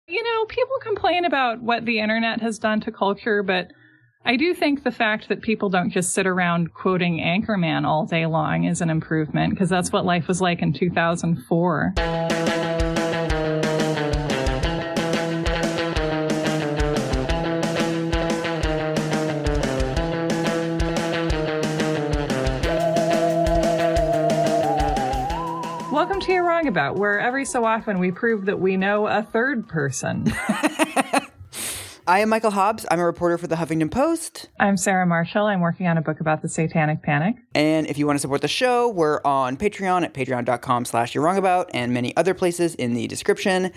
You know, people complain about what the internet has done to culture, but I do think the fact that people don't just sit around quoting Anchorman all day long is an improvement, because that's what life was like in 2004. Welcome to You're Wrong About, where every so often we prove that we know a third person. I am Michael Hobbs. I'm a reporter for the Huffington Post. I'm Sarah Marshall. I'm working on a book about the Satanic Panic. And if you want to support the show, we're on Patreon at patreon.com/you'rewrongabout and many other places in the description.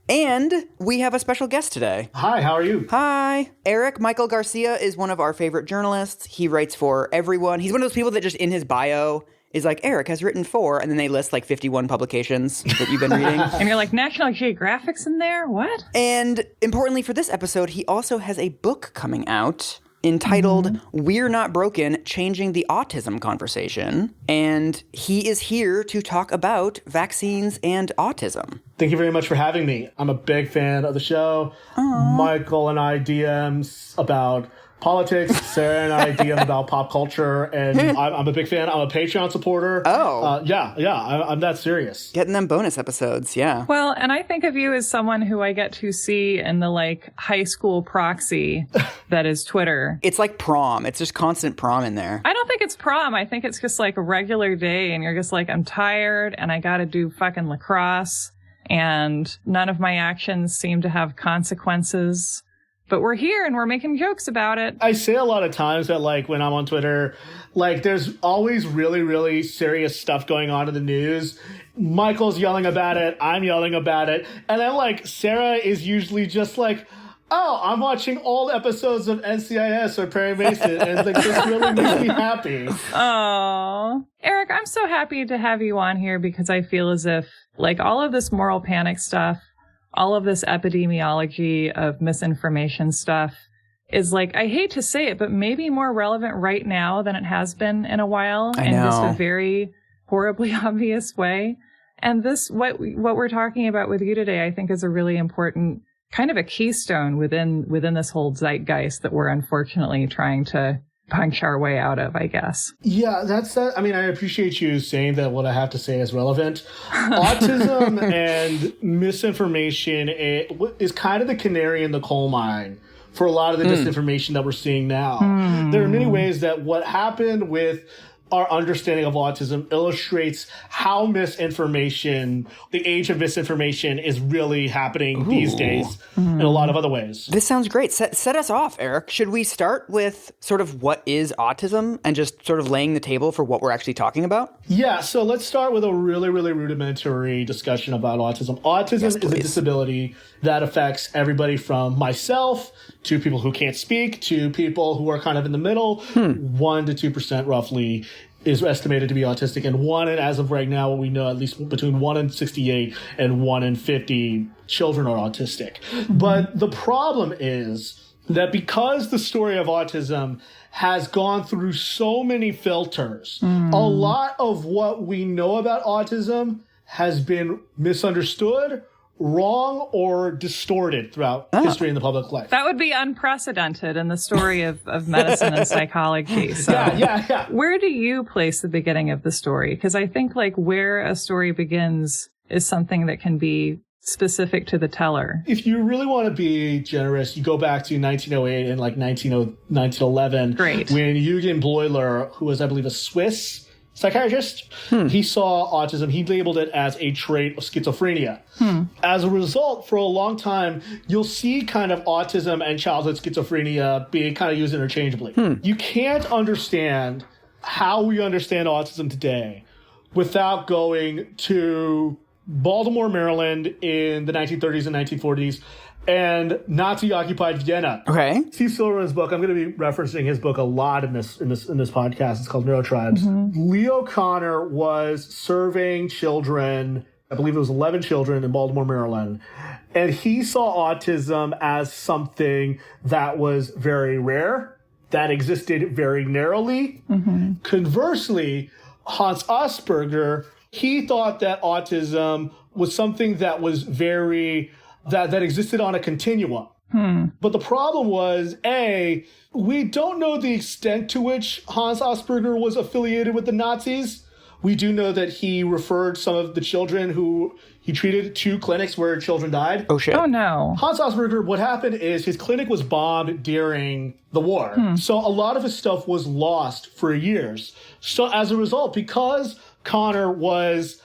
And we have a special guest today. Hi, how are you? Hi. Eric Michael Garcia is one of our favorite journalists. He writes for everyone. He's one of those people that just in his bio is like, Eric has written for, and then they list like 51 publications that you've been reading. And you're like, National Geographic's in there? What? And importantly for this episode, he also has a book coming out entitled We're Not Broken, Changing the Autism Conversation. And he is here to talk about vaccines and autism. Thank you very much for having me. I'm a big fan of the show. Aww. Michael and I DMs about politics. Sarah and I DM about pop culture, and I'm a big fan. I'm a Patreon supporter. Oh. I'm that serious. Getting them bonus episodes, yeah. Well, and I think of you as someone who I get to see in the, like, high school proxy that is Twitter. It's like prom. It's just constant prom in there. I don't think it's prom. I think it's just, like, a regular day, and you're just like, I'm tired, and I gotta do fucking lacrosse, and none of my actions seem to have consequences. But we're here and we're making jokes about it. I say a lot of times that, like, when I'm on Twitter, like, there's always really, really serious stuff going on in the news. Michael's yelling about it. I'm yelling about it. And then, like, Sarah is usually just like, oh, I'm watching old episodes of NCIS or Perry Mason. And, like, this really makes me happy. Oh, Eric, I'm so happy to have you on here because I feel as if, like, all of this moral panic stuff, all of this epidemiology of misinformation stuff is, like, I hate to say it, but maybe more relevant right now than it has been in a while. I in know. just a very horribly obvious way. And this, what we're talking about with you today, I think is a really important kind of a keystone within this whole zeitgeist that we're unfortunately trying to punch our way out of, I guess. Yeah, that's that. I mean, I appreciate you saying that what I have to say is relevant. Autism and misinformation is kind of the canary in the coal mine for a lot of the disinformation that we're seeing now. There are many ways that what happened with our understanding of autism illustrates how misinformation, the age of misinformation, is really happening these days in a lot of other ways. This sounds great. Set us off, Eric. Should we start with sort of what is autism and just sort of laying the table for what we're actually talking about? Yeah, so let's start with a really, really rudimentary discussion about autism. Autism is a disability that affects everybody from myself to people who can't speak to people who are kind of in the middle. 1% to 2% roughly is estimated to be autistic, and as of right now, what we know, at least between 1 in 68 and 1 in 50 children are autistic. But the problem is that because the story of autism has gone through so many filters, a lot of what we know about autism has been misunderstood, wrong, or distorted throughout history in the public life. That would be unprecedented in the story of medicine and psychology. So Yeah. Where do you place the beginning of the story? Because I think, like, where a story begins is something that can be specific to the teller. If you really want to be generous, you go back to 1908 and like 1911. Great. When Eugen Bleuler, who was, I believe, a Swiss psychiatrist, he saw autism. He labeled it as a trait of schizophrenia. As a result, for a long time, you'll see kind of autism and childhood schizophrenia being kind of used interchangeably. You can't understand how we understand autism today without going to Baltimore, Maryland in the 1930s and 1940s, and Nazi-occupied Vienna. Okay. Steve Silverman's book, I'm going to be referencing his book a lot in this podcast. It's called Neurotribes. Leo Connor was serving children, I believe it was 11 children in Baltimore, Maryland, and he saw autism as something that was very rare, that existed very narrowly. Conversely, Hans Asperger, he thought that autism was something that was very that existed on a continuum. But the problem was, A, we don't know the extent to which Hans Asperger was affiliated with the Nazis. We do know that he referred some of the children who he treated to clinics where children died. Oh, shit. Oh, no. Hans Asperger, what happened is his clinic was bombed during the war. So a lot of his stuff was lost for years. So as a result, because Connor was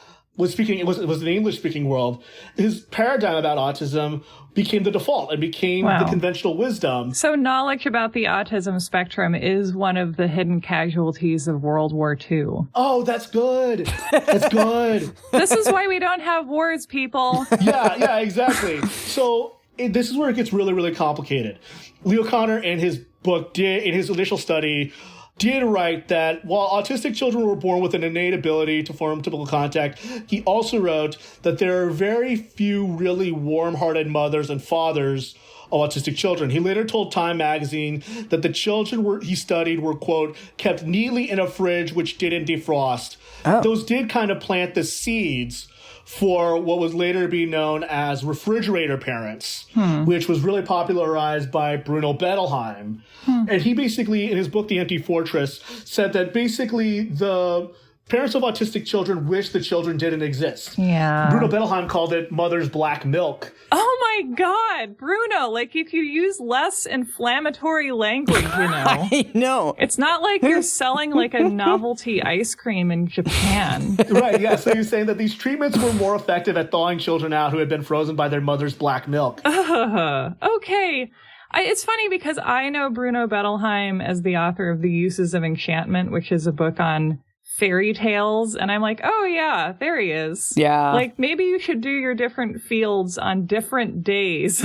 speaking, it was an English-speaking world, his paradigm about autism became the default and became the conventional wisdom. So knowledge about the autism spectrum is one of the hidden casualties of World War II. Oh, that's good. That's good. This is why we don't have wars, people. Yeah, exactly. So this is where it gets really, really complicated. Leo Connor in his book, in his initial study, did write that while autistic children were born with an innate ability to form typical contact, he also wrote that there are very few really warm-hearted mothers and fathers of autistic children. He later told Time magazine that the children he studied were, quote, kept neatly in a fridge which didn't defrost. Oh. Those did kind of plant the seeds for what was later to be known as refrigerator parents, which was really popularized by Bruno Bettelheim. And he basically, in his book, The Empty Fortress, said that basically the parents of autistic children wish the children didn't exist. Yeah. Bruno Bettelheim called it mother's black milk. Oh my God, Bruno, like if you use less inflammatory language, you know. I know. It's not like you're selling like a novelty ice cream in Japan. Right, yeah. So you're saying that these treatments were more effective at thawing children out who had been frozen by their mother's black milk. Okay. It's funny because I know Bruno Bettelheim as the author of The Uses of Enchantment, which is a book on fairy tales, and I'm like, oh yeah, there he is. Yeah. Like, maybe you should do your different fields on different days.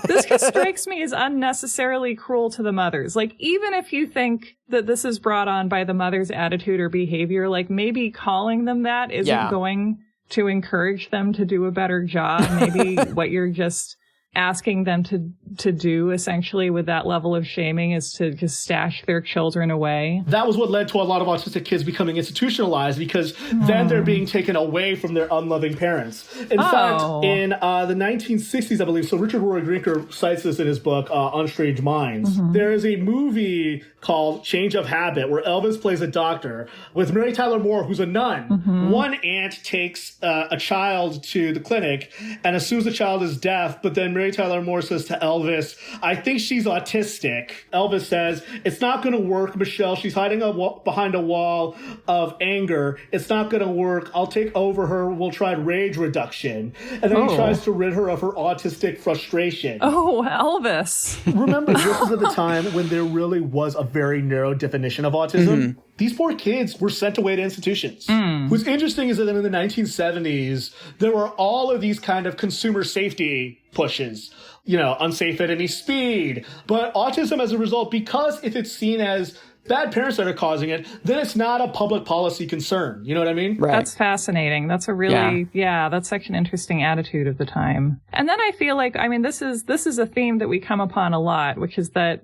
This just strikes me as unnecessarily cruel to the mothers. Like, even if you think that this is brought on by the mother's attitude or behavior, like, maybe calling them that isn't going to encourage them to do a better job. Maybe what you're just asking them to do essentially with that level of shaming is to just stash their children away. That was what led to a lot of autistic kids becoming institutionalized, because then they're being taken away from their unloving parents. In fact, in the 1960s, I believe, so Richard Roy Grinker cites this in his book, Unstrange Minds. There is a movie called Change of Habit where Elvis plays a doctor with Mary Tyler Moore, who's a nun. One aunt takes a child to the clinic and assumes the child is deaf, but then Mary Tyler Moore says to Elvis, I think she's autistic. Elvis says, it's not going to work, Michelle. She's hiding behind a wall of anger. It's not going to work. I'll take over her. We'll try rage reduction. And then he tries to rid her of her autistic frustration. Oh, Elvis. Remember, this was at the time when there really was a very narrow definition of autism. These poor kids were sent away to institutions. What's interesting is that in the 1970s, there were all of these kind of consumer safety pushes, unsafe at any speed. But autism, as a result, because if it's seen as bad parents that are causing it, then it's not a public policy concern. You know what I mean? Right. That's fascinating. That's a really, that's such an interesting attitude of the time. And then I feel like, this is a theme that we come upon a lot, which is that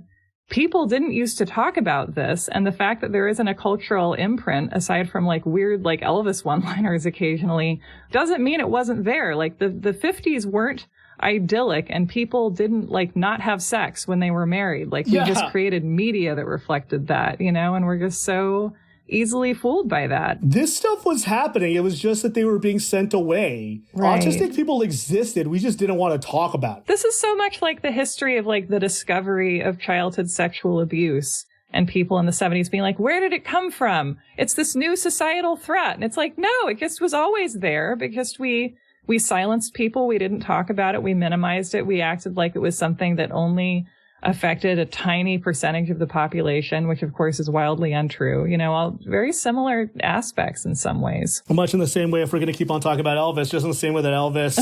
people didn't used to talk about this, and the fact that there isn't a cultural imprint, aside from like weird like Elvis one-liners occasionally, doesn't mean it wasn't there. Like the 50s weren't idyllic, and people didn't like not have sex when they were married. Like we just created media that reflected that, and we're just so easily fooled by that. This stuff was happening. It was just that they were being sent away. Right. Autistic people existed. We just didn't want to talk about it. This is so much like the history of like the discovery of childhood sexual abuse and people in the 70s being like, where did it come from? It's this new societal threat. And it's like, no, it just was always there, because we silenced people. We didn't talk about it. We minimized it. We acted like it was something that only affected a tiny percentage of the population, which of course is wildly untrue. All very similar aspects in some ways. Much in the same way, if we're going to keep on talking about Elvis, just in the same way that Elvis,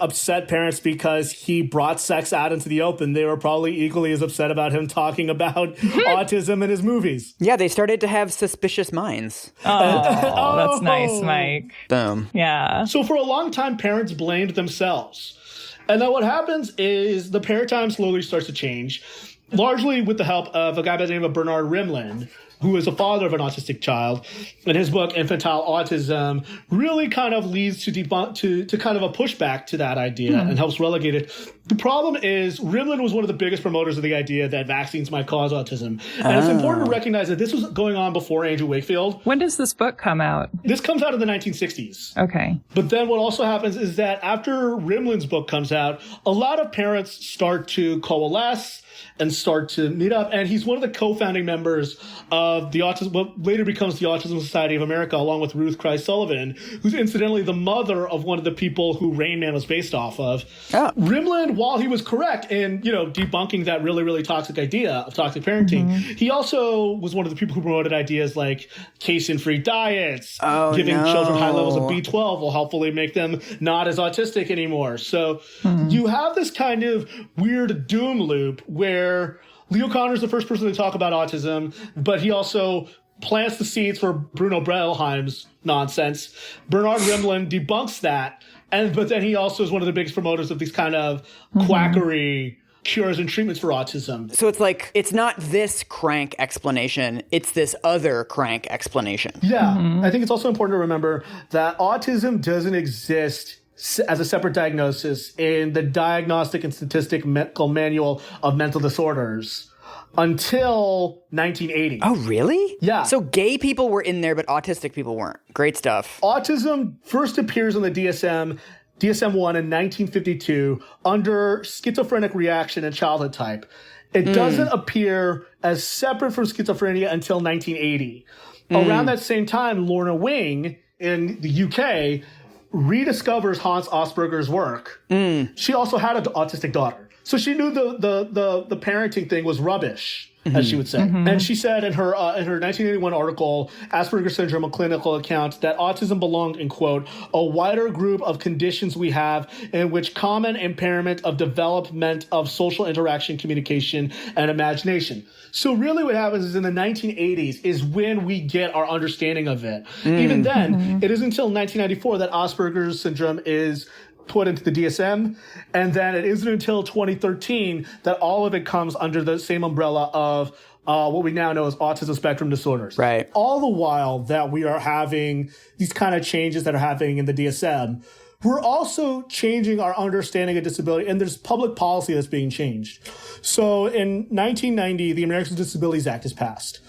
upset parents because he brought sex out into the open, they were probably equally as upset about him talking about autism in his movies. Yeah, they started to have suspicious minds. Oh, that's nice, Mike. Boom. Yeah. So for a long time, parents blamed themselves. And then what happens is the paradigm slowly starts to change. largely with the help of a guy by the name of Bernard Rimland, who is a father of an autistic child. And his book, Infantile Autism, really kind of leads to kind of a pushback to that idea and helps relegate it. The problem is Rimland was one of the biggest promoters of the idea that vaccines might cause autism. And it's important to recognize that this was going on before Andrew Wakefield. When does this book come out? This comes out in the 1960s. Okay. But then what also happens is that after Rimland's book comes out, a lot of parents start to coalesce and start to meet up. And he's one of the co-founding members of what later becomes the Autism Society of America, along with Ruth Christ Sullivan, who's incidentally the mother of one of the people who Rain Man was based off of. Oh. Rimland, while he was correct in, debunking that really, really toxic idea of toxic parenting, he also was one of the people who promoted ideas like casein-free diets, giving children high levels of B12 will hopefully make them not as autistic anymore. So you have this kind of weird doom loop where Leo Kanner is the first person to talk about autism, but he also plants the seeds for Bruno Bettelheim's nonsense. Bernard Rimland debunks that, but then he also is one of the biggest promoters of these kind of quackery cures and treatments for autism. So it's like, it's not this crank explanation, it's this other crank explanation. Yeah. I think it's also important to remember that autism doesn't exist as a separate diagnosis in the Diagnostic and Statistical Manual of Mental Disorders until 1980. Oh, really? Yeah. So gay people were in there, but autistic people weren't. Great stuff. Autism first appears in the DSM-1 in 1952 under schizophrenic reaction and childhood type. It doesn't appear as separate from schizophrenia until 1980. Around that same time, Lorna Wing in the UK rediscovers Hans Asperger's work. She also had an autistic daughter. So she knew the parenting thing was rubbish, as she would say. And she said in her 1981 article, Asperger's Syndrome, a Clinical Account, that autism belonged in, quote, a wider group of conditions we have in which common impairment of development of social interaction, communication, and imagination. So really what happens is in the 1980s is when we get our understanding of it. Even then, it isn't until 1994 that Asperger's Syndrome is put into the DSM, and then it isn't until 2013 that all of it comes under the same umbrella of what we now know as autism spectrum disorders. Right. All the while that we are having these kind of changes that are happening in the DSM, we're also changing our understanding of disability, and there's public policy that's being changed. So in 1990, the Americans with Disabilities Act is passed.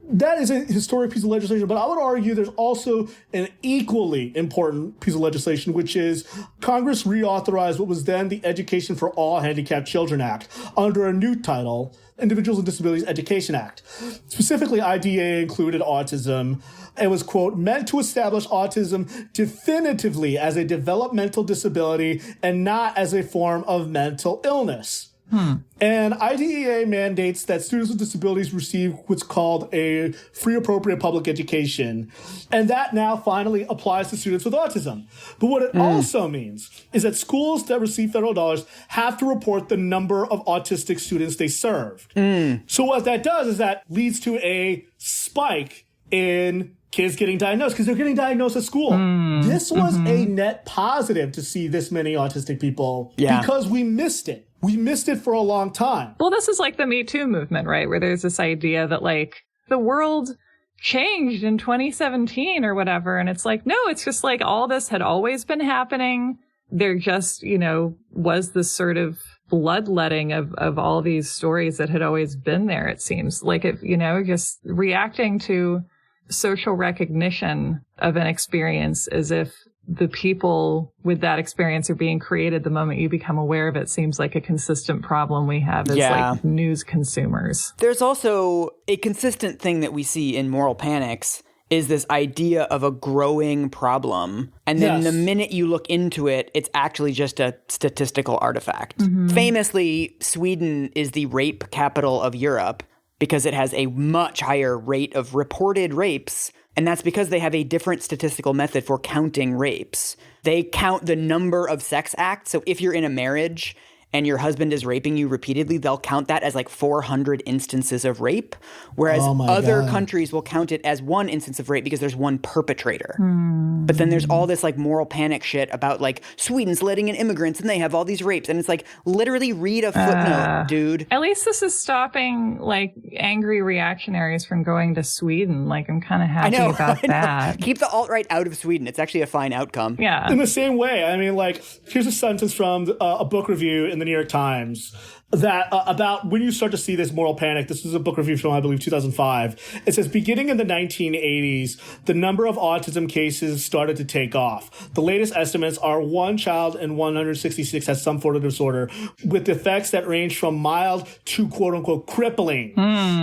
That is a historic piece of legislation, but I would argue there's also an equally important piece of legislation, which is Congress reauthorized what was then the Education for All Handicapped Children Act under a new title, Individuals with Disabilities Education Act. Specifically, IDEA included autism. It was, quote, meant to establish autism definitively as a developmental disability and not as a form of mental illness. And IDEA mandates that students with disabilities receive what's called a free appropriate public education. And that now finally applies to students with autism. But what it also means is that schools that receive federal dollars have to report the number of autistic students they served. So what that does is that leads to a spike in kids getting diagnosed because they're getting diagnosed at school. This was a net positive to see this many autistic people because we missed it. We missed it for a long time. Well, this is like the Me Too movement, right? Where there's this idea that like the world changed in 2017 or whatever. And it's like, no, it's just like all this had always been happening. There just, was this sort of bloodletting of all these stories that had always been there. It seems like it, just reacting to social recognition of an experience as if the people with that experience are being created the moment you become aware of it seems like a consistent problem we have as like news consumers. There's also a consistent thing that we see in moral panics is this idea of a growing problem. And then the minute you look into it, it's actually just a statistical artifact. Famously, Sweden is the rape capital of Europe because it has a much higher rate of reported rapes. And that's because they have a different statistical method for counting rapes. They count the number of sex acts. So if you're in a marriage and your husband is raping you repeatedly, they'll count that as like 400 instances of rape, whereas other countries will count it as one instance of rape because there's one perpetrator. But then there's all this like moral panic shit about like Sweden's letting in immigrants and they have all these rapes. And it's like, literally read a footnote, dude. At least this is stopping like angry reactionaries from going to Sweden. Like, I'm kind of happy about that. Keep the alt-right out of Sweden. It's actually a fine outcome. Yeah. In the same way, I mean, like, here's a sentence from a book review in the New York Times that about when you start to see this moral panic. This is a book review from, I believe, 2005. It says, beginning in the 1980s, the number of autism cases started to take off. The latest estimates are 1 child in 166 has some form of disorder, with effects that range from mild to quote-unquote crippling.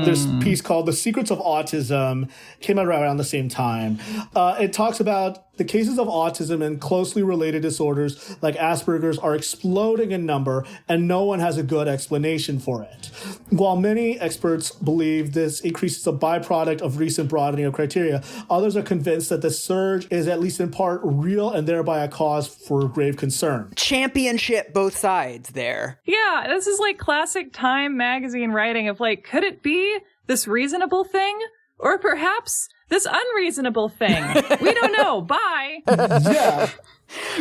There's a piece called The Secrets of Autism, came out around the same time. It talks about the cases of autism and closely related disorders like Asperger's are exploding in number, and no one has a good explanation for it. While many experts believe this increase is a byproduct of recent broadening of criteria, others are convinced that the surge is at least in part real and thereby a cause for grave concern. Championship both sides there. Yeah, this is like classic Time magazine writing of like, could it be this reasonable thing? Or perhaps this unreasonable thing? We don't know. Bye. Yeah.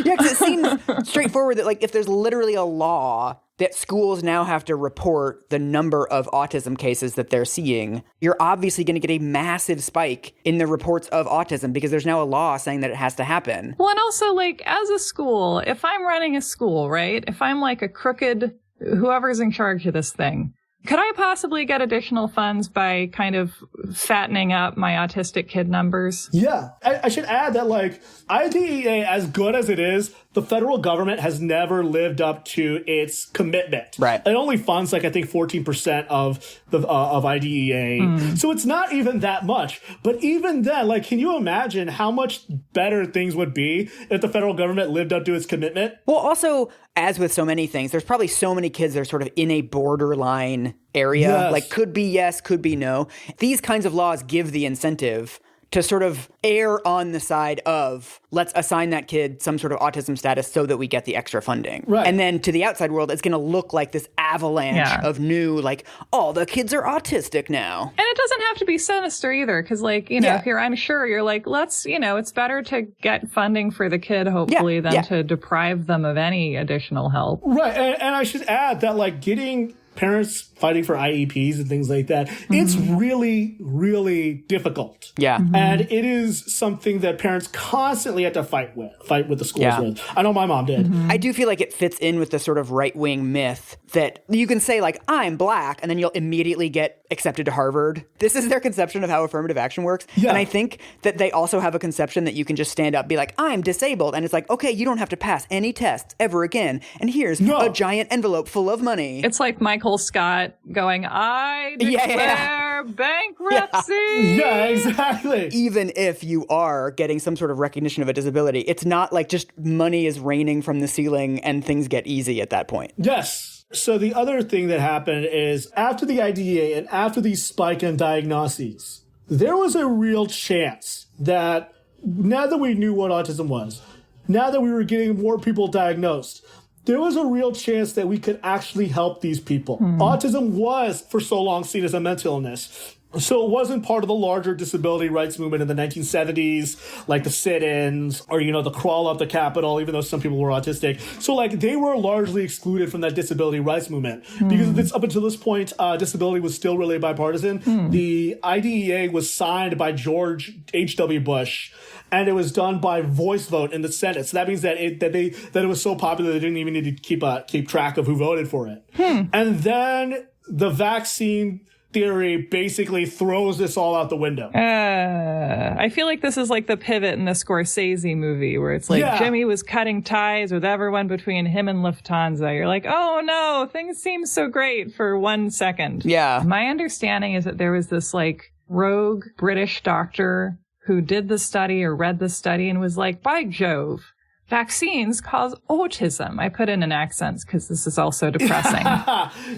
Yeah, because it seems straightforward that, like, if there's literally a law that schools now have to report the number of autism cases that they're seeing, you're obviously going to get a massive spike in the reports of autism because there's now a law saying that it has to happen. Well, and also, like, as a school, if I'm running a school, right? If I'm like a crooked, whoever's in charge of this thing, could I possibly get additional funds by kind of fattening up my autistic kid numbers? Yeah. I should add that, like, IDEA, as good as it is, the federal government has never lived up to its commitment. Right. It only funds, like, I think 14% of IDEA. So it's not even that much. But even then, like, can you imagine how much better things would be if the federal government lived up to its commitment? Well, also, as with so many things, there's probably so many kids that are sort of in a borderline area. Yes. Like, could be yes, could be no. These kinds of laws give the incentive to sort of err on the side of, let's assign that kid some sort of autism status so that we get the extra funding. Right. And then to the outside world, it's going to look like this avalanche of new, like, all the kids are autistic now. And it doesn't have to be sinister either, because, like, you know, if you're unsure, you're like, let's, you know, it's better to get funding for the kid, hopefully, than to deprive them of any additional help. Right. And I should add that, like, getting parents fighting for IEPs and things like that, it's really, really difficult. Yeah. And it is something that parents constantly have to fight with the schools with. I know my mom did. I do feel like it fits in with the sort of right-wing myth that you can say, like, I'm black, and then you'll immediately get accepted to Harvard. This is their conception of how affirmative action works. Yeah. And I think that they also have a conception that you can just stand up and be like, I'm disabled. And it's like, okay, you don't have to pass any tests ever again. And here's a giant envelope full of money. It's like Michael Scott going, I declare bankruptcy. Yeah, exactly. Even if you are getting some sort of recognition of a disability, it's not like just money is raining from the ceiling and things get easy at that point. Yes. So the other thing that happened is after the IDEA and after these spike in diagnoses, there was a real chance that now that we knew what autism was, now that we were getting more people diagnosed, there was a real chance that we could actually help these people. Autism was for so long seen as a mental illness. So it wasn't part of the larger disability rights movement in the 1970s, like the sit-ins or, you know, the crawl up the Capitol, even though some people were autistic. So, like, they were largely excluded from that disability rights movement because up until this point, disability was still really bipartisan. The IDEA was signed by George H.W. Bush, and it was done by voice vote in the Senate. So that means that it was so popular they didn't even need to keep track of who voted for it. And then the vaccine theory basically throws this all out the window. I feel like this is like the pivot in the Scorsese movie where it's like Jimmy was cutting ties with everyone between him and Lufthansa. You're like, oh no, things seem so great for 1 second. Yeah. My understanding is that there was this like rogue British doctor who did the study or read the study and was like, by Jove, vaccines cause autism. I put in an accent because this is also depressing.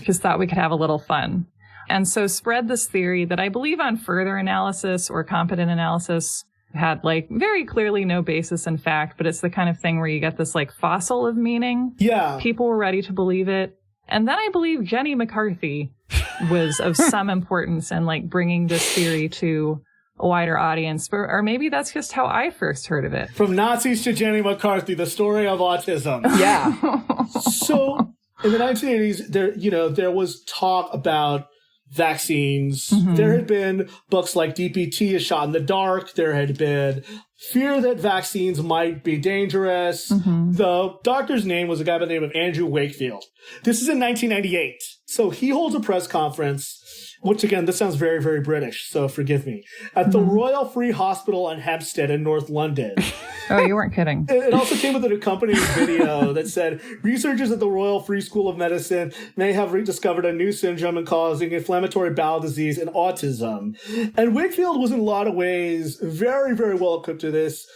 Just thought we could have a little fun. And so spread this theory that I believe on further analysis or competent analysis had like very clearly no basis in fact, but it's the kind of thing where you get this like fossil of meaning. Yeah. People were ready to believe it. And then I believe Jenny McCarthy was of some importance in like bringing this theory to a wider audience, or maybe that's just how I first heard of it. From Nazis to Jenny McCarthy, the story of autism. Yeah. So in the 1980s, there was talk about vaccines. Mm-hmm. There had been books like DPT, A Shot in the Dark. There had been fear that vaccines might be dangerous. Mm-hmm. The doctor's name was a guy by the name of Andrew Wakefield. This is in 1998. So he holds a press conference, which again, this sounds very, very British, so forgive me, at the Royal Free Hospital in Hampstead in North London. Oh, you weren't kidding. It also came with an accompanying video that said, researchers at the Royal Free School of Medicine may have rediscovered a new syndrome and causing inflammatory bowel disease and autism. And Wakefield was in a lot of ways very, very well equipped to this.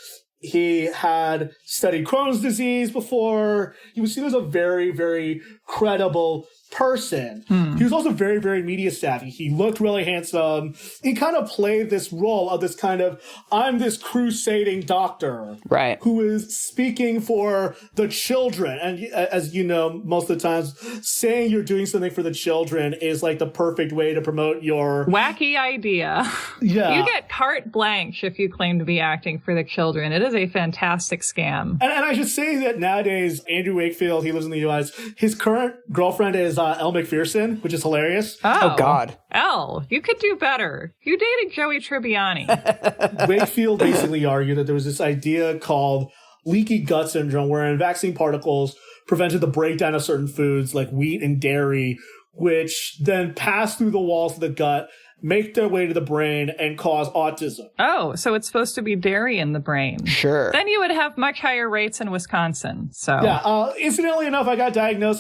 He had studied Crohn's disease before. He was seen as a very, very credible person. He was also very, very media savvy. He looked really handsome. He kind of played this role of this kind of, I'm this crusading doctor. Right. Who is speaking for the children. And as you know, most of the times, saying you're doing something for the children is like the perfect way to promote your wacky idea. Yeah. You get carte blanche if you claim to be acting for the children. It is a fantastic scam. And I should say that nowadays, Andrew Wakefield, he lives in the U.S., his current girlfriend is Elle Macpherson, which is hilarious. Oh, God. Elle, you could do better. You dated Joey Tribbiani. Wakefield basically argued that there was this idea called leaky gut syndrome, wherein vaccine particles prevented the breakdown of certain foods like wheat and dairy, which then pass through the walls of the gut, make their way to the brain, and cause autism. Oh, so it's supposed to be dairy in the brain. Sure. Then you would have much higher rates in Wisconsin. So yeah, incidentally enough, I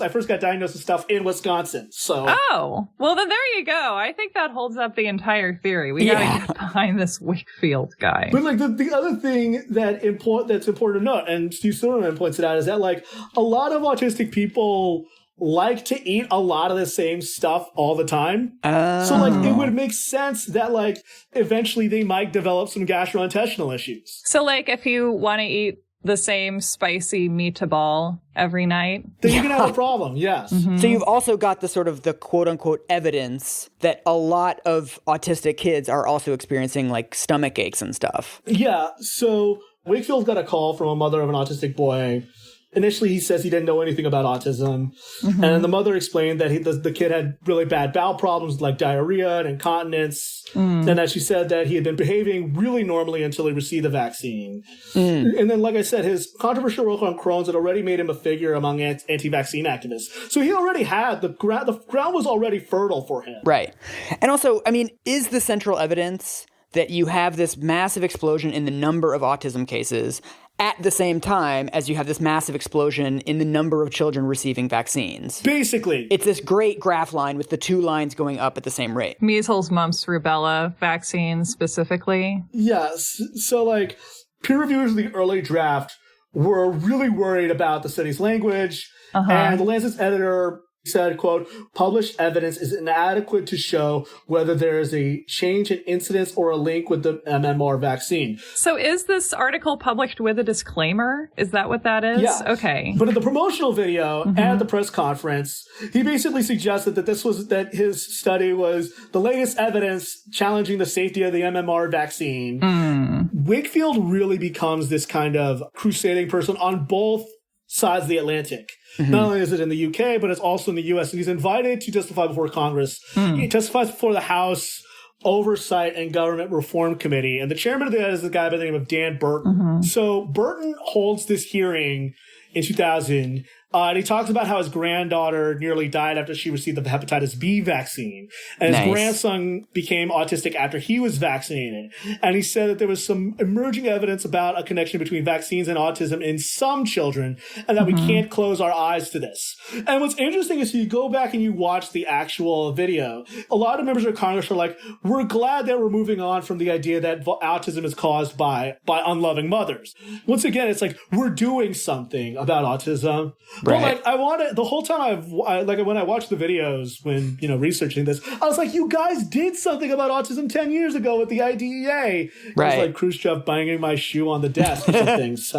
first got diagnosed with stuff in Wisconsin. So oh, well then there you go. I think that holds up the entire theory. We gotta get behind this Wakefield guy. But like the other thing that's important to note, and Steve Silverman points it out, is that like a lot of autistic people like to eat a lot of the same stuff all the time. So like it would make sense that like eventually they might develop some gastrointestinal issues. So like if you want to eat the same spicy meatball every night, then you can have a problem. Yes. Mm-hmm. So you've also got the sort of the quote unquote evidence that a lot of autistic kids are also experiencing like stomach aches and stuff. Yeah. So Wakefield got a call from a mother of an autistic boy. Initially, he says he didn't know anything about autism. Mm-hmm. And the mother explained that the kid had really bad bowel problems like diarrhea and incontinence. And that she said that he had been behaving really normally until he received the vaccine. And then, like I said, his controversial work on Crohn's had already made him a figure among anti-vaccine activists. So he already had, the ground was already fertile for him. Right. And also, I mean, is the central evidence that you have this massive explosion in the number of autism cases at the same time as you have this massive explosion in the number of children receiving vaccines? Basically. It's this great graph line with the two lines going up at the same rate. Measles, mumps, rubella vaccines specifically. Yes. So, like, peer reviewers of the early draft were really worried about the study's language, and the Lancet's editor said, quote, published evidence is inadequate to show whether there is a change in incidence or a link with the MMR vaccine. So is this article published with a disclaimer? Is that what that is? Yeah. Okay. But in the promotional video and at the press conference, he basically suggested that his study was the latest evidence challenging the safety of the MMR vaccine. Wakefield really becomes this kind of crusading person on both sides of the Atlantic. Not only is it in the UK, but it's also in the US. And he's invited to testify before Congress. He testifies before the House Oversight and Government Reform Committee. And the chairman of that is a guy by the name of Dan Burton. So Burton holds this hearing in 2000. And he talks about how his granddaughter nearly died after she received the hepatitis B vaccine. And his grandson became autistic after he was vaccinated. And he said that there was some emerging evidence about a connection between vaccines and autism in some children, and that we can't close our eyes to this. And what's interesting is you go back and you watch the actual video, a lot of members of Congress are like, we're glad that we're moving on from the idea that autism is caused by unloving mothers. Once again, it's like, we're doing something about autism. But like, I wanted the whole time when I watched the videos when researching this, I was like, you guys did something about autism 10 years ago with the IDEA. It was like Khrushchev banging my shoe on the desk or something. So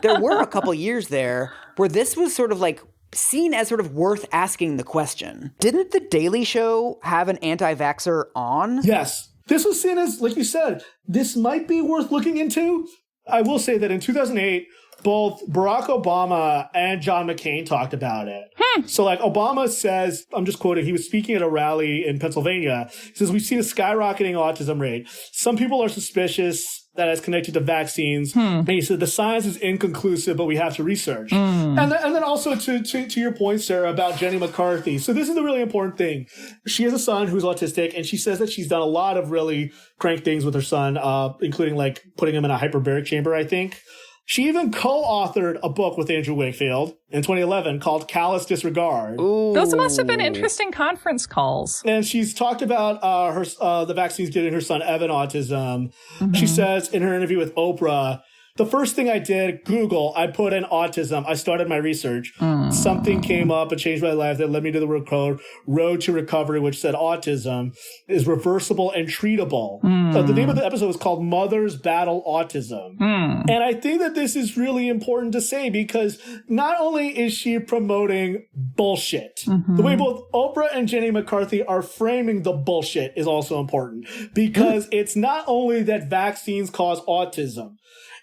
there were a couple years there where this was sort of like seen as sort of worth asking the question. Didn't The Daily Show have an anti-vaxxer on? Yes. This was seen as, like you said, this might be worth looking into. I will say that in 2008, both Barack Obama and John McCain talked about it. So like Obama says, I'm just quoting, he was speaking at a rally in Pennsylvania. He says, we've seen a skyrocketing autism rate. Some people are suspicious that is connected to vaccines. And he said, the science is inconclusive, but we have to research. And then also to your point, Sarah, about Jenny McCarthy. So this is the really important thing. She has a son who's autistic, and she says that she's done a lot of really crank things with her son, including like putting him in a hyperbaric chamber, I think. She even co-authored a book with Andrew Wakefield in 2011 called Callous Disregard. Ooh. Those must have been interesting conference calls. And she's talked about the vaccines giving her son Evan autism. She says in her interview with Oprah, the first thing I did, Google, I put in autism. I started my research. Something came up and changed my life that led me to the road to recovery, which said autism is reversible and treatable. The name of the episode was called Mothers Battle Autism. And I think that this is really important to say because not only is she promoting bullshit, the way both Oprah and Jenny McCarthy are framing the bullshit is also important because it's not only that vaccines cause autism,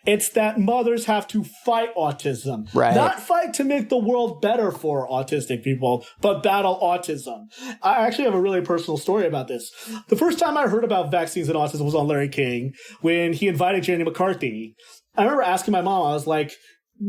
it's that mothers have to fight autism. Right. Not fight to make the world better for autistic people, but battle autism. I actually have a really personal story about this. The first time I heard about vaccines and autism was on Larry King when he invited Jenny McCarthy. I remember asking my mom, I was like,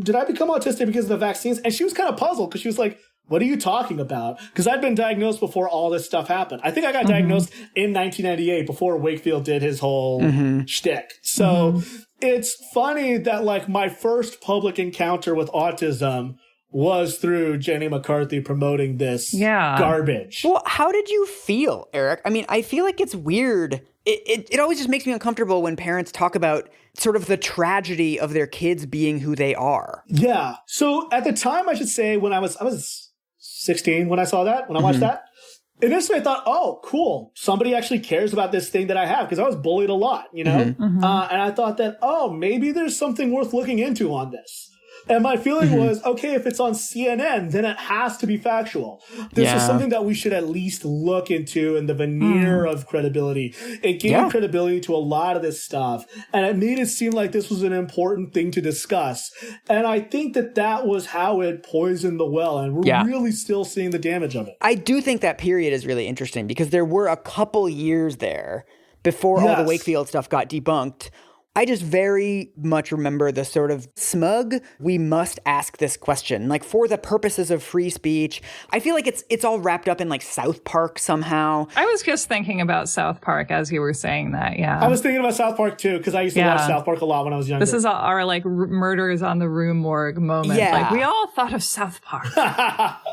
did I become autistic because of the vaccines? And she was kind of puzzled because she was like, what are you talking about? Because I'd been diagnosed before all this stuff happened. I think I got diagnosed in 1998 before Wakefield did his whole shtick. So it's funny that like my first public encounter with autism was through Jenny McCarthy promoting this garbage. Well, how did you feel, Eric? I mean, I feel like it's weird. It always just makes me uncomfortable when parents talk about sort of the tragedy of their kids being who they are. Yeah. So at the time, I should say, when I was 16 when I saw that, when I watched that, initially I thought, oh, cool. Somebody actually cares about this thing that I have because I was bullied a lot, you know? And I thought that, oh, maybe there's something worth looking into on this. And my feeling was, okay, if it's on CNN, then it has to be factual. This is something that we should at least look into in the veneer of credibility. It gave credibility to a lot of this stuff. And it made it seem like this was an important thing to discuss. And I think that that was how it poisoned the well. And we're really still seeing the damage of it. I do think that period is really interesting because there were a couple years there before all the Wakefield stuff got debunked. I just very much remember the sort of smug, we must ask this question, like for the purposes of free speech. I feel like it's all wrapped up in like South Park somehow. I was just thinking about South Park as you were saying that, I was thinking about South Park too, because I used to watch South Park a lot when I was younger. This is our like murders on the Rue Morgue moment. Yeah. Like we all thought of South Park.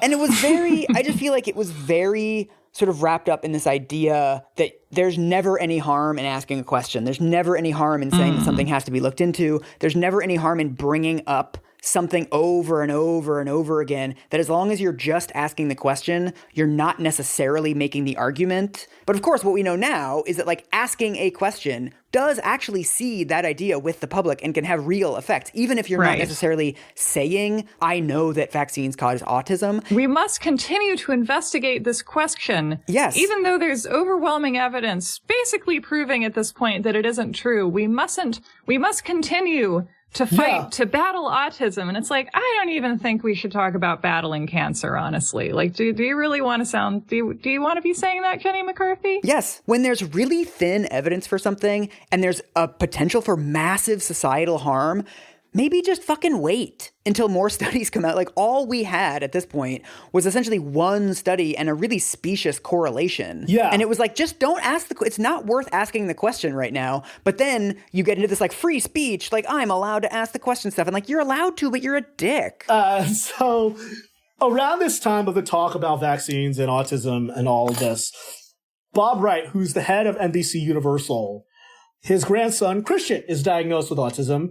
And it was I just feel like it was very sort of wrapped up in this idea that there's never any harm in asking a question. There's never any harm in saying that something has to be looked into. There's never any harm in bringing up something over and over and over again, that as long as you're just asking the question, you're not necessarily making the argument. But of course, what we know now is that like asking a question does actually seed that idea with the public and can have real effects, even if you're not necessarily saying, I know that vaccines cause autism. We must continue to investigate this question. Yes. Even though there's overwhelming evidence basically proving at this point that it isn't true, we must continue to fight, to battle autism. And it's like, I don't even think we should talk about battling cancer, honestly. Like, do you really want to sound, do you want to be saying that, Jenny McCarthy? Yes. When there's really thin evidence for something and there's a potential for massive societal harm, maybe just fucking wait until more studies come out. Like all we had at this point was essentially one study and a really specious correlation. Yeah. And it was like, just don't ask it's not worth asking the question right now. But then you get into this like free speech, like I'm allowed to ask the question stuff. And like, you're allowed to, but you're a dick. So around this time of the talk about vaccines and autism and all of this, Bob Wright, who's the head of NBC Universal, his grandson, Christian, is diagnosed with autism.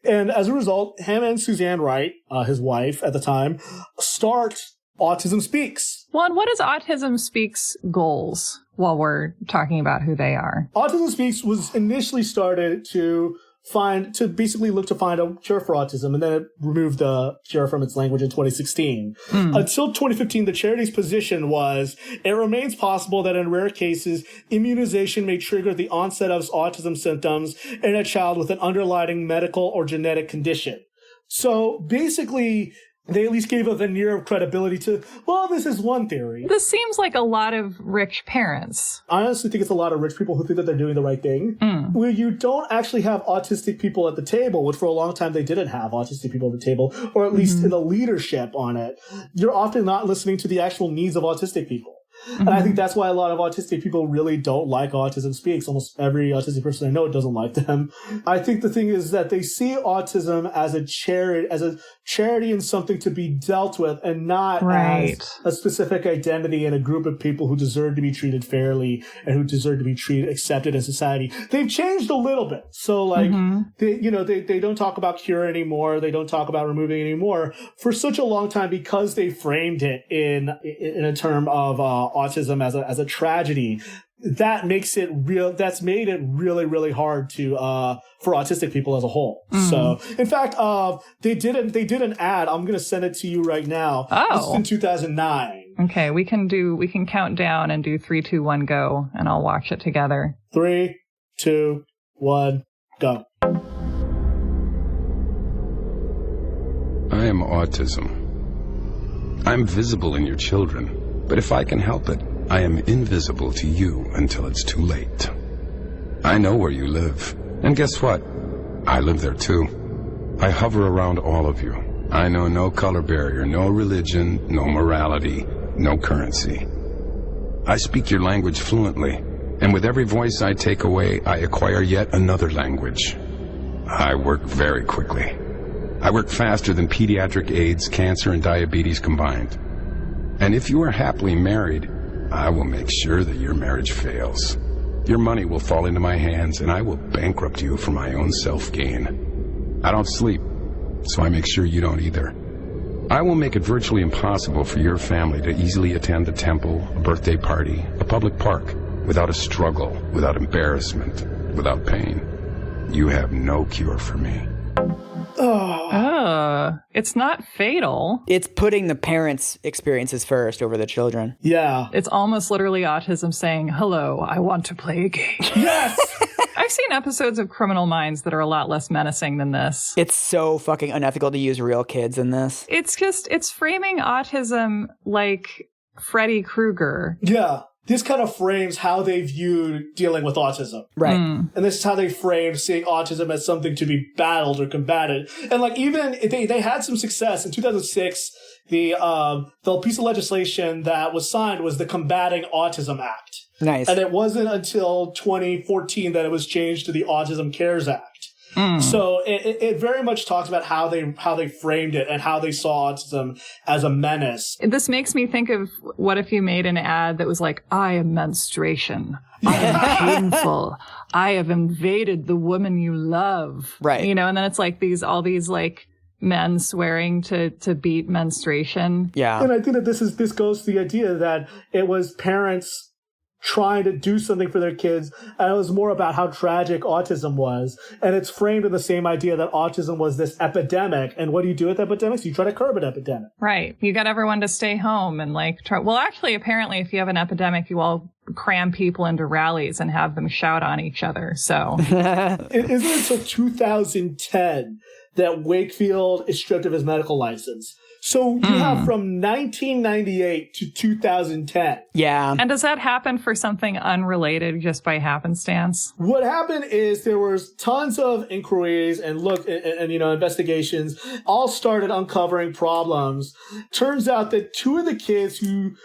And as a result, him and Suzanne Wright, his wife at the time, start Autism Speaks. Well, and what is Autism Speaks' goals while we're talking about who they are? Autism Speaks was initially started to basically look to find a cure for autism, and then it removed the cure from its language in 2016. Until 2015, the charity's position was, it remains possible that in rare cases, immunization may trigger the onset of autism symptoms in a child with an underlying medical or genetic condition. So basically, they at least gave a veneer of credibility to, well, this is one theory. This seems like a lot of rich parents. I honestly think it's a lot of rich people who think that they're doing the right thing. Where you don't actually have autistic people at the table, which for a long time they didn't have autistic people at the table, or at least in the leadership on it. You're often not listening to the actual needs of autistic people. And I think that's why a lot of autistic people really don't like Autism Speaks. Almost every autistic person I know doesn't like them. I think the thing is that they see autism as a charity and something to be dealt with, and not as a specific identity and a group of people who deserve to be treated fairly and who deserve to be accepted in society. They've changed a little bit. So they don't talk about cure anymore. They don't talk about removing anymore for such a long time, because they framed it in a term of autism as a tragedy. That makes it real. That's made it really, really hard to for autistic people as a whole. So, in fact, they did an ad. I'm going to send it to you right now. This is in 2009. Okay, we can count down and do 3, 2, 1, go, and I'll watch it together. 3, 2, 1, go. I am autism. I'm visible in your children. But if I can help it, I am invisible to you until it's too late. I know where you live. And guess what? I live there too. I hover around all of you. I know no color barrier, no religion, no morality, no currency. I speak your language fluently. And with every voice I take away, I acquire yet another language. I work very quickly. I work faster than pediatric AIDS, cancer, and diabetes combined. And if you are happily married, I will make sure that your marriage fails. Your money will fall into my hands, and I will bankrupt you for my own self-gain. I don't sleep, so I make sure you don't either. I will make it virtually impossible for your family to easily attend a temple, a birthday party, a public park, without a struggle, without embarrassment, without pain. You have no cure for me. It's not fatal. It's putting the parents' experiences first over the children. Yeah. It's almost literally autism saying, hello, I want to play a game. Yes! I've seen episodes of Criminal Minds that are a lot less menacing than this. It's so fucking unethical to use real kids in this. It's framing autism like Freddy Krueger. Yeah. This kind of frames how they viewed dealing with autism. Right. And this is how they framed seeing autism as something to be battled or combated. And like, even they had some success in 2006. The piece of legislation that was signed was the Combating Autism Act. Nice. And it wasn't until 2014 that it was changed to the Autism Cares Act. So it very much talks about how they framed it and how they saw autism as a menace. This makes me think of, what if you made an ad that was like, I am menstruation. I am painful. I have invaded the woman you love. Right. You know, and then it's like all these like men swearing to beat menstruation. Yeah. And I think that this goes to the idea that it was parents trying to do something for their kids, and it was more about how tragic autism was. And it's framed in the same idea that autism was this epidemic. And what do you do with epidemics? You try to curb an epidemic. Right. You got everyone to stay home and like well, actually, apparently, if you have an epidemic, you all cram people into rallies and have them shout on each other. So it isn't until 2010 that Wakefield is stripped of his medical license. So you have from 1998 to 2010. Yeah. And does that happen for something unrelated just by happenstance? What happened is there was tons of inquiries and investigations all started uncovering problems. Turns out that 2 of the kids who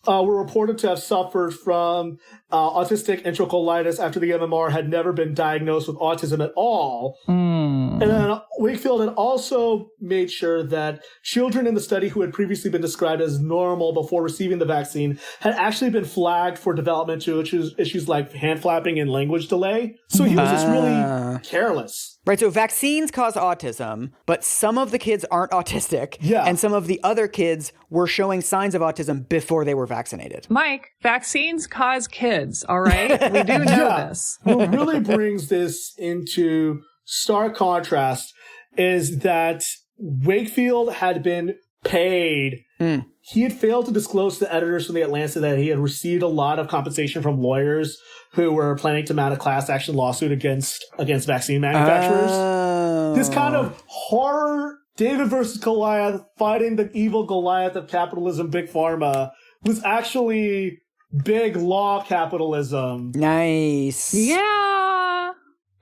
were reported to have suffered from autistic enterocolitis after the MMR had never been diagnosed with autism at all. And then Wakefield had also made sure that children in the study who had previously been described as normal before receiving the vaccine had actually been flagged for developmental issues like hand flapping and language delay. So he was just really careless. Right, so vaccines cause autism, but some of the kids aren't autistic. Yeah. And some of the other kids were showing signs of autism before they were vaccinated. Mike, vaccines cause kids, all right? We do know this. What really brings this into stark contrast is that Wakefield had been paid. He had failed to disclose to the editors from The Atlantic that he had received a lot of compensation from lawyers who were planning to mount a class action lawsuit against vaccine manufacturers. This kind of horror, David versus Goliath, fighting the evil Goliath of capitalism, Big Pharma, was actually big law capitalism. Nice. Yeah.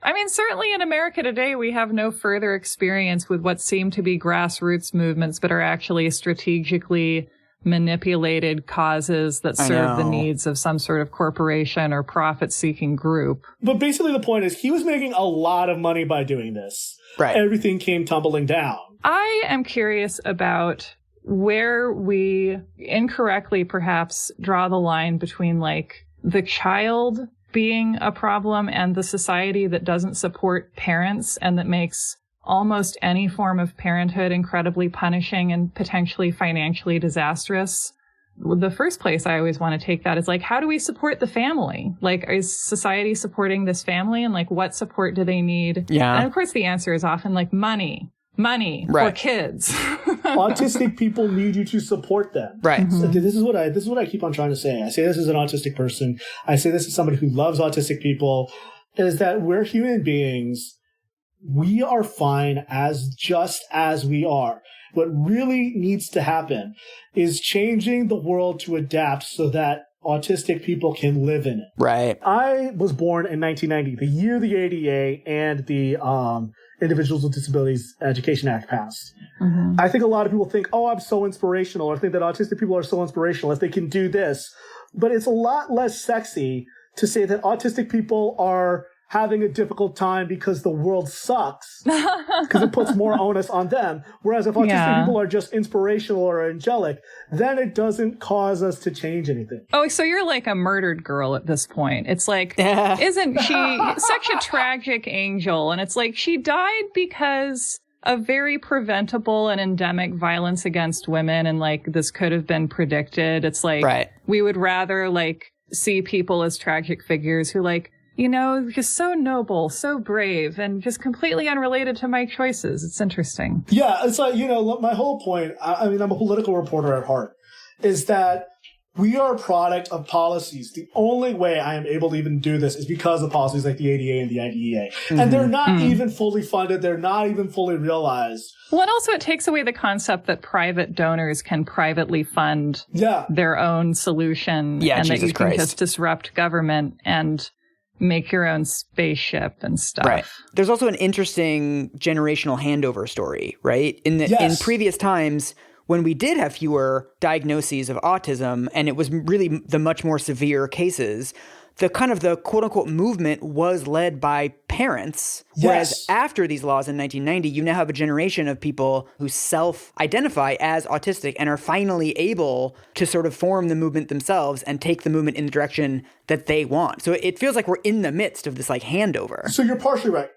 I mean, certainly in America today, we have no further experience with what seem to be grassroots movements, but are actually strategically manipulated causes that serve the needs of some sort of corporation or profit-seeking group. But basically the point is he was making a lot of money by doing this. Right. Everything came tumbling down. I am curious about where we incorrectly perhaps draw the line between like the child being a problem and the society that doesn't support parents and that makes almost any form of parenthood incredibly punishing and potentially financially disastrous. The first place I always want to take that is like, how do we support the family? Like, is society supporting this family? And like, what support do they need? Yeah. And of course, the answer is often like money for kids. Autistic people need you to support them. Right. So this is what I keep on trying to say. I say this as an autistic person. I say this as somebody who loves autistic people, is that we're human beings. We are fine just as we are. What really needs to happen is changing the world to adapt so that autistic people can live in it. Right. I was born in 1990, the year the ADA and the Individuals with Disabilities Education Act passed. Mm-hmm. I think a lot of people think, oh, I'm so inspirational, or think that autistic people are so inspirational if they can do this. But it's a lot less sexy to say that autistic people are having a difficult time because the world sucks, because it puts more onus on them. Whereas if autistic people are just inspirational or angelic, then it doesn't cause us to change anything. Oh, so you're like a murdered girl at this point. It's like, isn't she such a tragic angel? And it's like, she died because of very preventable and endemic violence against women. And like, this could have been predicted. It's like, we would rather like see people as tragic figures who like, you know, just so noble, so brave, and just completely unrelated to my choices. It's interesting. Yeah, it's like, you know, my whole point, I mean, I'm a political reporter at heart, is that we are a product of policies. The only way I am able to even do this is because of policies like the ADA and the IDEA. Mm-hmm. And they're not even fully funded. They're not even fully realized. Well, and also it takes away the concept that private donors can privately fund their own solution. Yeah, and Jesus that you Christ. can just disrupt government and make your own spaceship and stuff. Right. There's also an interesting generational handover story, right? In previous times, when we did have fewer diagnoses of autism, and it was really the much more severe cases, the kind of the quote-unquote movement was led by parents. Yes. Whereas after these laws in 1990, you now have a generation of people who self-identify as autistic and are finally able to sort of form the movement themselves and take the movement in the direction that they want. So it feels like we're in the midst of this like handover. So you're partially right.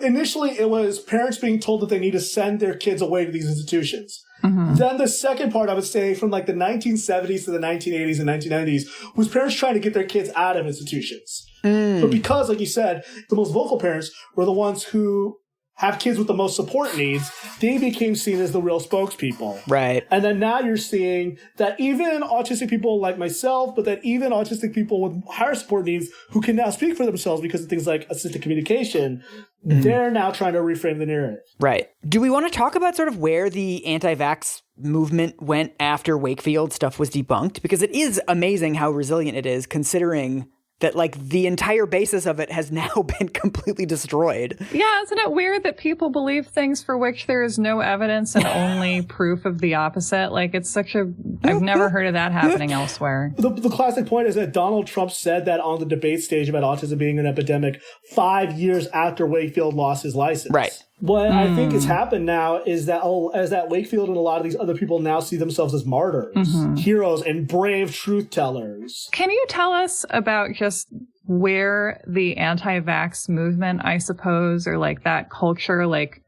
Initially, it was parents being told that they need to send their kids away to these institutions. Mm-hmm. Then the second part, I would say, from like the 1970s to the 1980s and 1990s, was parents trying to get their kids out of institutions. But because, like you said, the most vocal parents were the ones who have kids with the most support needs, they became seen as the real spokespeople. Right. And then now you're seeing that even autistic people like myself, but that even autistic people with higher support needs who can now speak for themselves because of things like assisted communication, they're now trying to reframe the narrative. Right. Do we want to talk about sort of where the anti-vax movement went after Wakefield stuff was debunked? Because it is amazing how resilient it is, considering that like the entire basis of it has now been completely destroyed. Yeah, isn't it weird that people believe things for which there is no evidence and only proof of the opposite? Like, it's such a... I've never heard of that happening elsewhere. The classic point is that Donald Trump said that on the debate stage about autism being an epidemic 5 years after Wakefield lost his license. Right. What I think has happened now is that Wakefield and a lot of these other people now see themselves as martyrs, heroes, and brave truth tellers. Can you tell us about just where the anti-vax movement, I suppose, or like that culture, like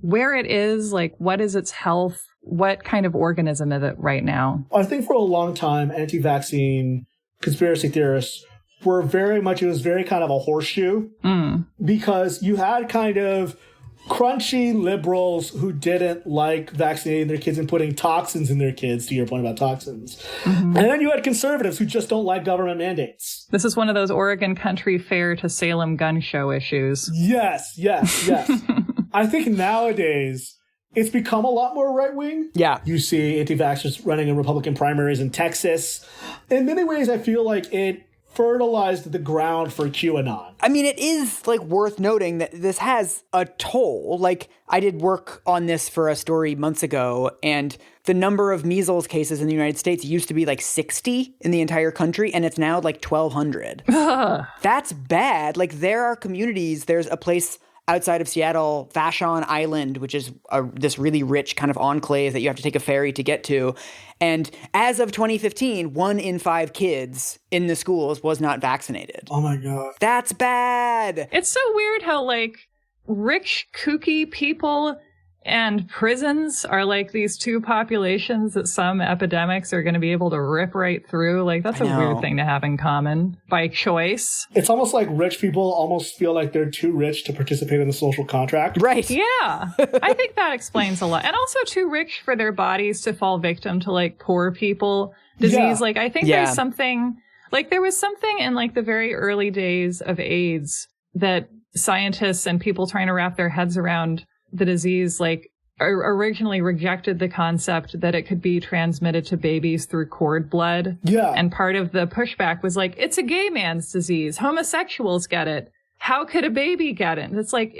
where it is, like what is its health? What kind of organism is it right now? I think for a long time, anti-vaccine conspiracy theorists were it was very kind of a horseshoe because you had kind of crunchy liberals who didn't like vaccinating their kids and putting toxins in their kids, to your point about toxins. And then you had conservatives who just don't like government mandates. This is one of those Oregon Country Fair to Salem gun show issues. Yes. I think nowadays it's become a lot more right-wing. Yeah. You see anti-vaxxers running in Republican primaries in Texas. In many ways, I feel like it fertilized the ground for QAnon. I mean, it is like worth noting that this has a toll. Like, I did work on this for a story months ago, and the number of measles cases in the United States used to be like 60 in the entire country, and it's now like 1,200. That's bad. Like, there are communities, there's a place outside of Seattle, Vashon Island, which is this really rich kind of enclave that you have to take a ferry to get to. And as of 2015, 1 in 5 kids in the schools was not vaccinated. Oh my God. That's bad. It's so weird how, like, rich, kooky people and prisons are like these two populations that some epidemics are going to be able to rip right through. Like, that's a weird thing to have in common by choice. It's almost like rich people almost feel like they're too rich to participate in the social contract. Right. Yeah. I think that explains a lot. And also too rich for their bodies to fall victim to, like, poor people disease. Yeah. Like, I think there's something, like, there was something in, like, the very early days of AIDS that scientists and people trying to wrap their heads around the disease, like, originally rejected the concept that it could be transmitted to babies through cord blood. Yeah. And part of the pushback was like, it's a gay man's disease. Homosexuals get it. How could a baby get it? And it's like,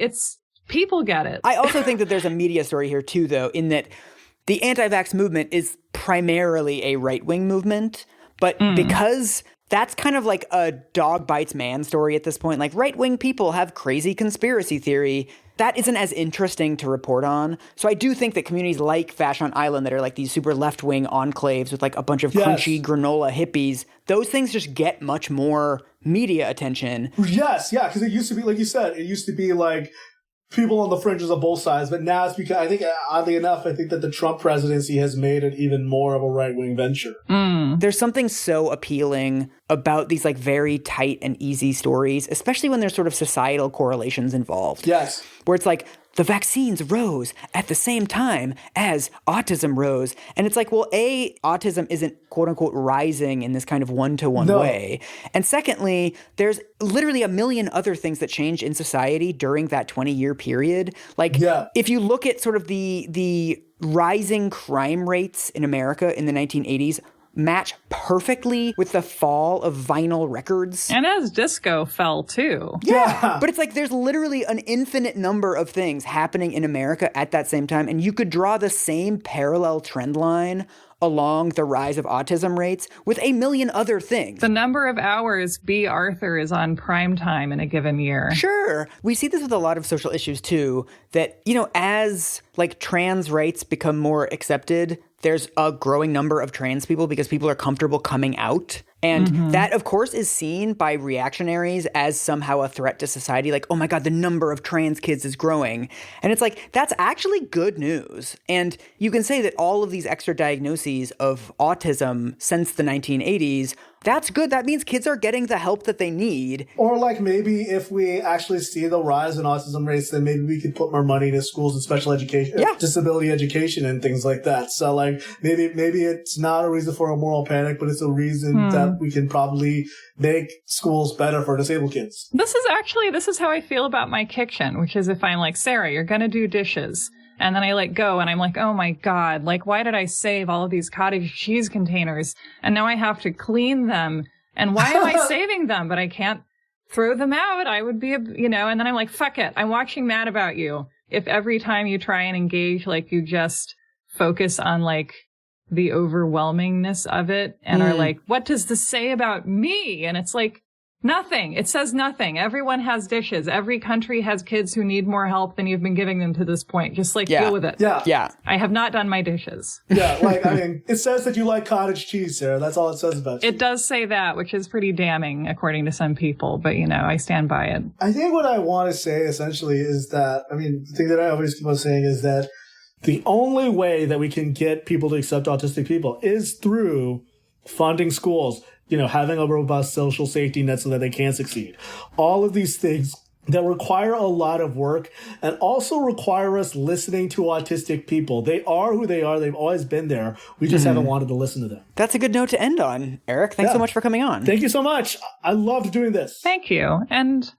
people get it. I also think that there's a media story here too, though, in that the anti-vax movement is primarily a right-wing movement, but because that's kind of like a dog bites man story at this point. Like, right-wing people have crazy conspiracy theory. That isn't as interesting to report on. So I do think that communities like Vashon Island that are like these super left-wing enclaves with like a bunch of crunchy granola hippies, those things just get much more media attention. Yes, yeah, because it used to be, like you said, it used to be like people on the fringes of both sides, but now it's because, I think, oddly enough, I think that the Trump presidency has made it even more of a right-wing venture. There's something so appealing about these like very tight and easy stories, especially when there's sort of societal correlations involved. Yes. Where it's like, the vaccines rose at the same time as autism rose. And it's like, well, A, autism isn't quote unquote rising in this kind of one-to-one way. And secondly, there's literally a million other things that changed in society during that 20-year period. Like, if you look at sort of the rising crime rates in America in the 1980s, match perfectly with the fall of vinyl records. And as disco fell too. Yeah. But it's like there's literally an infinite number of things happening in America at that same time. And you could draw the same parallel trend line along the rise of autism rates with a million other things. The number of hours B. Arthur is on prime time in a given year. Sure. We see this with a lot of social issues too, that, you know, as like trans rights become more accepted, there's a growing number of trans people because people are comfortable coming out. And that, of course, is seen by reactionaries as somehow a threat to society. Like, oh my God, the number of trans kids is growing. And it's like, that's actually good news. And you can say that all of these extra diagnoses of autism since the 1980s, that's good. That means kids are getting the help that they need. Or like maybe if we actually see the rise in autism rates, then maybe we could put more money into schools and special education, disability education and things like that. So like maybe it's not a reason for a moral panic, but it's a reason that we can probably make schools better for disabled kids. This is how I feel about my kitchen, which is if I'm like, Sarah, you're going to do dishes. And then I let go and I'm like, oh my God, like, why did I save all of these cottage cheese containers? And now I have to clean them. And why am I saving them? But I can't throw them out. I would be, and then I'm like, fuck it. I'm watching Mad About You. If every time you try and engage, like, you just focus on like the overwhelmingness of it and are like, what does this say about me? And it's like, nothing. It says nothing. Everyone has dishes. Every country has kids who need more help than you've been giving them to this point. Just like deal with it. Yeah. I have not done my dishes. Yeah. Like, I mean, it says that you like cottage cheese, Sarah. That's all it says about you. It does say that, which is pretty damning according to some people, but I stand by it. I think what I want to say essentially is that, the thing that I always keep on saying is that the only way that we can get people to accept autistic people is through funding schools, having a robust social safety net so that they can succeed. All of these things that require a lot of work and also require us listening to autistic people. They are who they are. They've always been there. We just haven't wanted to listen to them. That's a good note to end on. Eric, thanks so much for coming on. Thank you so much. I loved doing this. Thank you. And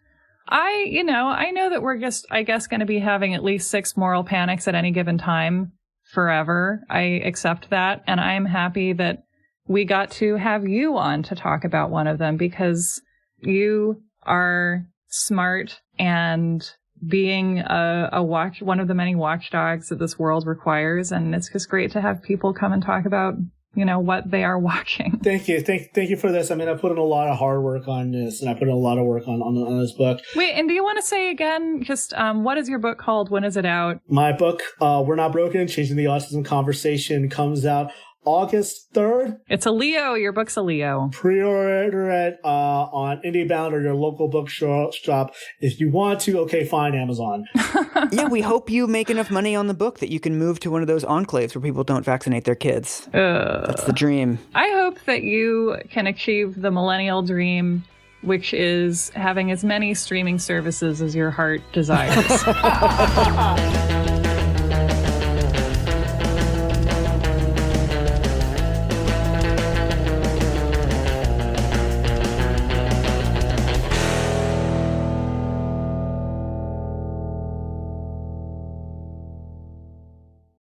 I know that we're just, I guess, going to be having at least 6 moral panics at any given time forever. I accept that. And I'm happy that we got to have you on to talk about one of them, because you are smart and being one of the many watchdogs that this world requires. And it's just great to have people come and talk about, what they are watching. Thank you. Thank you for this. I mean, I put in a lot of hard work on this, and I put in a lot of work on this book. Wait, and do you want to say again, just what is your book called? When is it out? My book, We're Not Broken, Changing the Autism Conversation, comes out August 3rd. It's a Leo. Your book's a Leo. Pre-order it on IndieBound or your local bookshop. If you want to, okay, fine, Amazon. Yeah, we hope you make enough money on the book that you can move to one of those enclaves where people don't vaccinate their kids. That's the dream. I hope that you can achieve the millennial dream, which is having as many streaming services as your heart desires.